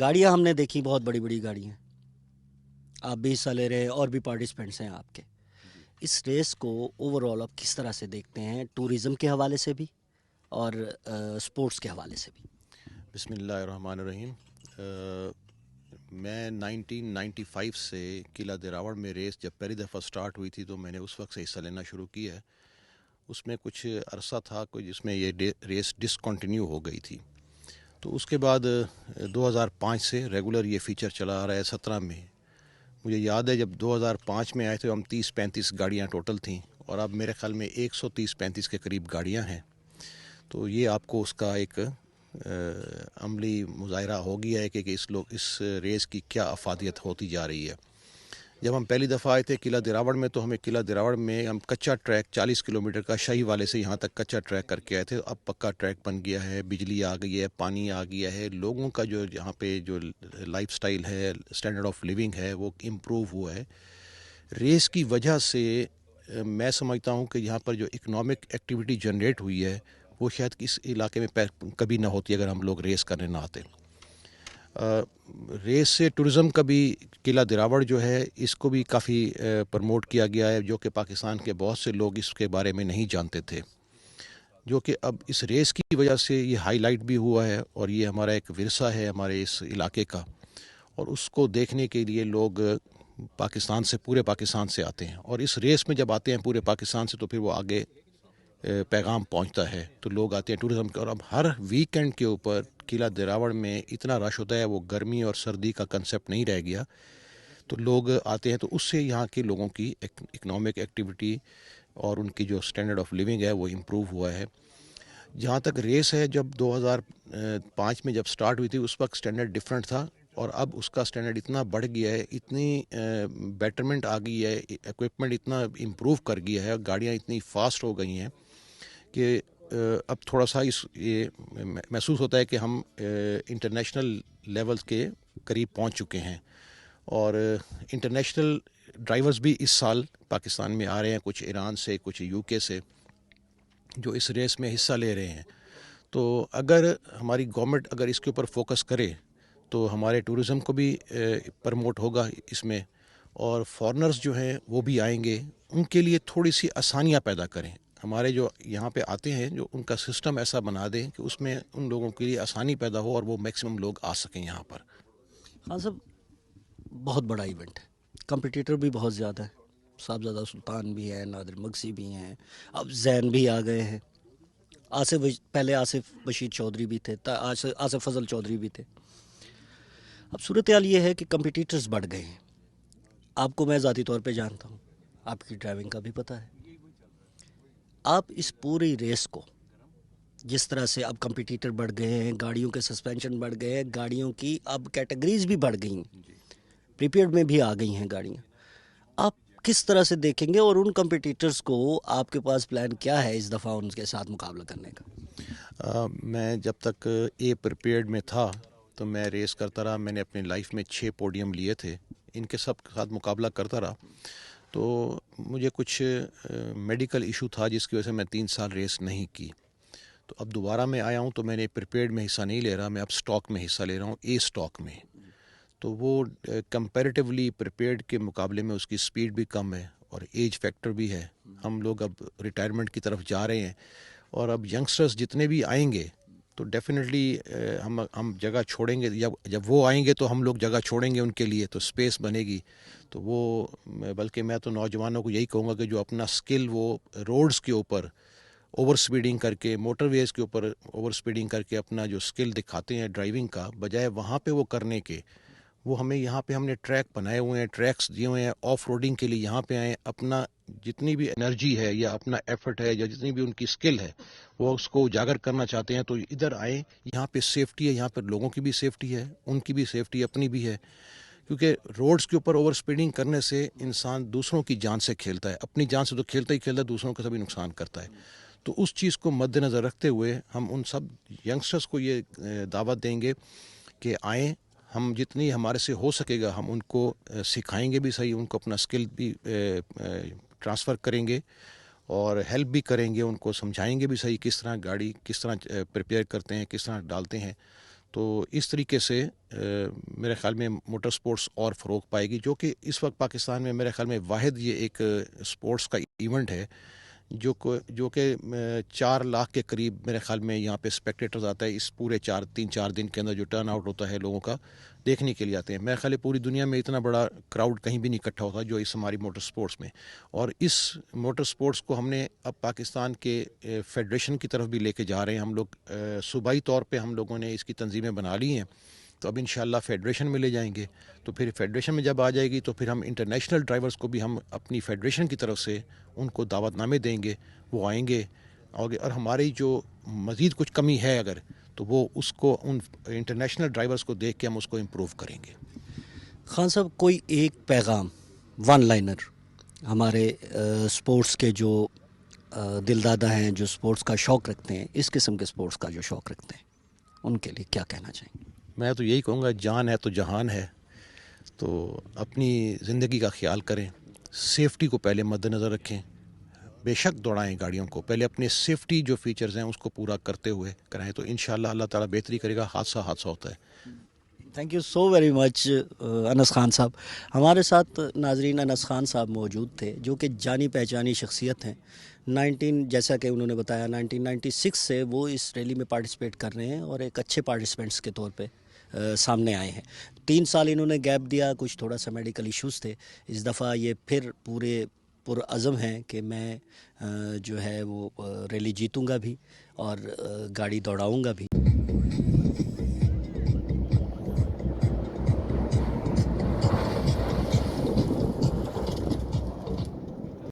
گاڑیاں ہم نے دیکھی، بہت بڑی بڑی گاڑیاں، آپ بھی حصہ لے رہے ہیں اور بھی پارٹیسپینٹس ہیں آپ کے. اس ریس کو اوور آل آپ کس طرح سے دیکھتے ہیں، ٹورزم کے حوالے سے بھی اور سپورٹس کے حوالے سے بھی؟ بسم اللہ الرحمن الرحیم. میں 1995 سے قلعہ دراوڑ میں ریس جب پہلی دفعہ سٹارٹ ہوئی تھی تو میں نے اس وقت سے حصہ لینا شروع کیا ہے. اس میں کچھ عرصہ تھا جس میں یہ ریس ڈسکنٹینیو ہو گئی تھی. تو اس کے بعد 2005 سے ریگولر یہ فیچر چلا آ رہا ہے. 17 میں مجھے یاد ہے جب 2005 میں آئے تھے ہم 30-35 گاڑیاں ٹوٹل تھیں، اور اب میرے خیال میں 130-135 کے قریب گاڑیاں ہیں. تو یہ آپ کو اس کا ایک عملی مظاہرہ ہو گیا ہے کہ اس ریس کی کیا افادیت ہوتی جا رہی ہے. جب ہم پہلی دفعہ آئے تھے قلعہ دراوڑ میں تو ہمیں قلعہ دراوڑ میں ہم کچا ٹریک 40 کلومیٹر کا شاہی والے سے یہاں تک کچا ٹریک کر کے آئے تھے. اب پکا ٹریک بن گیا ہے، بجلی آ گئی ہے، پانی آ گیا ہے، لوگوں کا جو یہاں پہ جو لائف سٹائل ہے، اسٹینڈرڈ آف لیونگ ہے، وہ امپروو ہوا ہے. ریس کی وجہ سے میں سمجھتا ہوں کہ یہاں پر جو اکنامک ایکٹیویٹی جنریٹ ہوئی ہے وہ شاید اس علاقے میں کبھی نہ ہوتی اگر ہم لوگ ریس کرنے نہ آتے. ریس سے ٹورزم کا بھی قلعہ دراوڑ جو ہے اس کو بھی کافی پروموٹ کیا گیا ہے، جو کہ پاکستان کے بہت سے لوگ اس کے بارے میں نہیں جانتے تھے، جو کہ اب اس ریس کی وجہ سے یہ ہائی لائٹ بھی ہوا ہے. اور یہ ہمارا ایک ورثہ ہے ہمارے اس علاقے کا، اور اس کو دیکھنے کے لیے لوگ پورے پاکستان سے آتے ہیں. اور اس ریس میں جب آتے ہیں پورے پاکستان سے تو پھر وہ آگے پیغام پہنچتا ہے، تو لوگ آتے ہیں ٹورزم کے. اور اب ہر ویکنڈ کے اوپر قلعہ دراوڑ میں اتنا رش ہوتا ہے، وہ گرمی اور سردی کا کنسیپٹ نہیں رہ گیا. تو لوگ آتے ہیں، تو اس سے یہاں کے لوگوں کی اکنامک ایکٹیویٹی اور ان کی جو اسٹینڈرڈ آف لیونگ ہے وہ امپروو ہوا ہے. جہاں تک ریس ہے، جب 2005 میں جب سٹارٹ ہوئی تھی اس وقت اسٹینڈرڈ ڈفرینٹ تھا، اور اب اس کا اسٹینڈرڈ اتنا بڑھ گیا ہے، اتنی بیٹرمنٹ آ گئی ہے، ایکوپمنٹ اتنا امپروو کر گیا ہے، گاڑیاں اتنی فاسٹ ہو گئی ہیں کہ اب تھوڑا سا یہ محسوس ہوتا ہے کہ ہم انٹرنیشنل لیول کے قریب پہنچ چکے ہیں. اور انٹرنیشنل ڈرائیورز بھی اس سال پاکستان میں آ رہے ہیں، کچھ ایران سے، کچھ یو کے سے، جو اس ریس میں حصہ لے رہے ہیں. تو اگر ہماری گورنمنٹ اگر اس کے اوپر فوکس کرے تو ہمارے ٹورزم کو بھی پروموٹ ہوگا اس میں، اور فارنرز جو ہیں وہ بھی آئیں گے. ان کے لیے تھوڑی سی آسانیاں پیدا کریں. ہمارے جو یہاں پہ آتے ہیں جو ان کا سسٹم ایسا بنا دیں کہ اس میں ان لوگوں کے لیے آسانی پیدا ہو اور وہ میکسیمم لوگ آ سکیں یہاں پر. ہاں صاحب، بہت بڑا ایونٹ ہے، کمپٹیٹر بھی بہت زیادہ ہے. صاحبزادہ سلطان بھی ہیں، نادر مگسی بھی ہیں، اب زین بھی آ گئے ہیں، پہلے آصف بشیر چودھری بھی تھے، آصف فضل چودھری بھی تھے. اب صورتحال یہ ہے کہ کمپٹیٹرز بڑھ گئے ہیں. آپ کو میں ذاتی طور پہ جانتا ہوں، آپ کی ڈرائیونگ کا بھی پتہ ہے. آپ اس پوری ریس کو جس طرح سے اب کمپٹیٹر بڑھ گئے ہیں، گاڑیوں کے سسپینشن بڑھ گئے ہیں، گاڑیوں کی اب کیٹیگریز بھی بڑھ گئی ہیں، پریپیئرڈ میں بھی آ گئی ہیں گاڑیاں، آپ کس طرح سے دیکھیں گے؟ اور ان کمپٹیٹرز کو آپ کے پاس پلان کیا ہے اس دفعہ ان کے ساتھ مقابلہ کرنے کا؟ میں جب تک پریپیئرڈ میں تھا تو میں ریس کرتا رہا. میں نے اپنی لائف میں 6 پوڈیم لیے تھے، ان کے سب کے ساتھ مقابلہ کرتا رہا. تو مجھے کچھ میڈیکل ایشو تھا جس کی وجہ سے میں 3 سال ریس نہیں کی. تو اب دوبارہ میں آیا ہوں تو میں نے پریپیئرڈ میں حصہ نہیں لے رہا، میں اب سٹاک میں حصہ لے رہا ہوں، سٹاک میں. تو وہ کمپیریٹیولی پریپیئرڈ کے مقابلے میں اس کی سپیڈ بھی کم ہے اور ایج فیکٹر بھی ہے. ہم لوگ اب ریٹائرمنٹ کی طرف جا رہے ہیں، اور اب ینگسٹرز جتنے بھی آئیں گے تو ڈیفینیٹلی ہم جگہ چھوڑیں گے. جب وہ آئیں گے تو ہم لوگ جگہ چھوڑیں گے ان کے لیے، تو سپیس بنے گی. تو وہ بلکہ میں تو نوجوانوں کو یہی کہوں گا کہ جو اپنا سکل وہ روڈز کے اوپر اوور سپیڈنگ کر کے، موٹر ویز کے اوپر اوور سپیڈنگ کر کے اپنا جو سکل دکھاتے ہیں ڈرائیونگ کا، بجائے وہاں پہ وہ کرنے کے، وہ ہمیں یہاں پہ ہم نے ٹریک بنائے ہوئے ہیں، ٹریکس دیے ہوئے ہیں آف روڈنگ کے لیے. یہاں پہ آئیں، اپنا جتنی بھی انرجی ہے یا اپنا ایفرٹ ہے یا جتنی بھی ان کی سکل ہے وہ اس کو اجاگر کرنا چاہتے ہیں تو ادھر آئیں. یہاں پہ سیفٹی ہے، یہاں پہ لوگوں کی بھی سیفٹی ہے، ان کی بھی سیفٹی اپنی بھی ہے. کیونکہ روڈز کے اوپر اوور سپیڈنگ کرنے سے انسان دوسروں کی جان سے کھیلتا ہے، اپنی جان سے تو کھیلتا ہی کھیلتا ہے، دوسروں کا بھی نقصان کرتا ہے. تو اس چیز کو مد نظر رکھتے ہوئے ہم ان سب ینگسٹرز کو یہ دعوت دیں گے کہ آئیں. ہم جتنی ہمارے سے ہو سکے گا ہم ان کو سکھائیں گے بھی صحیح، ان کو اپنا سکل بھی ٹرانسفر کریں گے اور ہیلپ بھی کریں گے، ان کو سمجھائیں گے بھی صحیح کس طرح گاڑی کس طرح پریپیئر کرتے ہیں، کس طرح ڈالتے ہیں. تو اس طریقے سے میرے خیال میں موٹر سپورٹس اور فروغ پائے گی، جو کہ اس وقت پاکستان میں میرے خیال میں واحد یہ ایک سپورٹس کا ایونٹ ہے جو کہ 4 لاکھ کے قریب میرے خیال میں یہاں پہ اسپیکٹیٹرز آتا ہے اس پورے 4 دن کے اندر، جو ٹرن آؤٹ ہوتا ہے لوگوں کا دیکھنے کے لیے آتے ہیں۔ میرے خیال ہے پوری دنیا میں اتنا بڑا کراؤڈ کہیں بھی نہیں اکٹھا ہوتا جو اس ہماری موٹر سپورٹس میں، اور اس موٹر سپورٹس کو ہم نے اب پاکستان کے فیڈریشن کی طرف بھی لے کے جا رہے ہیں ہم لوگ۔ صوبائی طور پہ ہم لوگوں نے اس کی تنظیمیں بنا لی ہیں، تو اب انشاءاللہ فیڈریشن میں لے جائیں گے، تو پھر فیڈریشن میں جب آ جائے گی تو پھر ہم انٹرنیشنل ڈرائیورز کو بھی ہم اپنی فیڈریشن کی طرف سے ان کو دعوت نامے دیں گے، وہ آئیں گے، اور ہماری جو مزید کچھ کمی ہے اگر تو وہ اس کو ان انٹرنیشنل ڈرائیورز کو دیکھ کے ہم اس کو امپروو کریں گے۔ خان صاحب، کوئی ایک پیغام ون لائنر ہمارے سپورٹس کے جو دل دادا ہیں، جو سپورٹس کا شوق رکھتے ہیں، اس قسم کے سپورٹس کا جو شوق رکھتے ہیں، ان کے لیے کیا کہنا چاہیں گے؟ میں تو یہی کہوں گا، جان ہے تو جہان ہے، تو اپنی زندگی کا خیال کریں، سیفٹی کو پہلے مد نظر رکھیں، بے شک دوڑائیں گاڑیوں کو، پہلے اپنے سیفٹی جو فیچرز ہیں اس کو پورا کرتے ہوئے کرائیں، تو انشاءاللہ اللہ تعالیٰ بہتری کرے گا۔ حادثہ ہوتا ہے۔ Thank you so very much Anas Khan sahab. ہمارے ساتھ ناظرین انس خان صاحب موجود تھے، جو کہ جانی پہچانی شخصیت ہیں۔ جیسا کہ انہوں نے بتایا 1996 سے وہ اس ریلی میں پارٹیسپیٹ کر رہے ہیں اور ایک اچھے پارٹیسپینٹس کے طور پہ سامنے آئے ہیں۔ 3 سال انہوں نے گیپ دیا، کچھ تھوڑا سا میڈیکل ایشوز تھے، اس دفعہ یہ پھر پرعزم ہیں کہ میں جو ہے وہ ریلی جیتوں گا بھی اور گاڑی دوڑاؤں گا بھی۔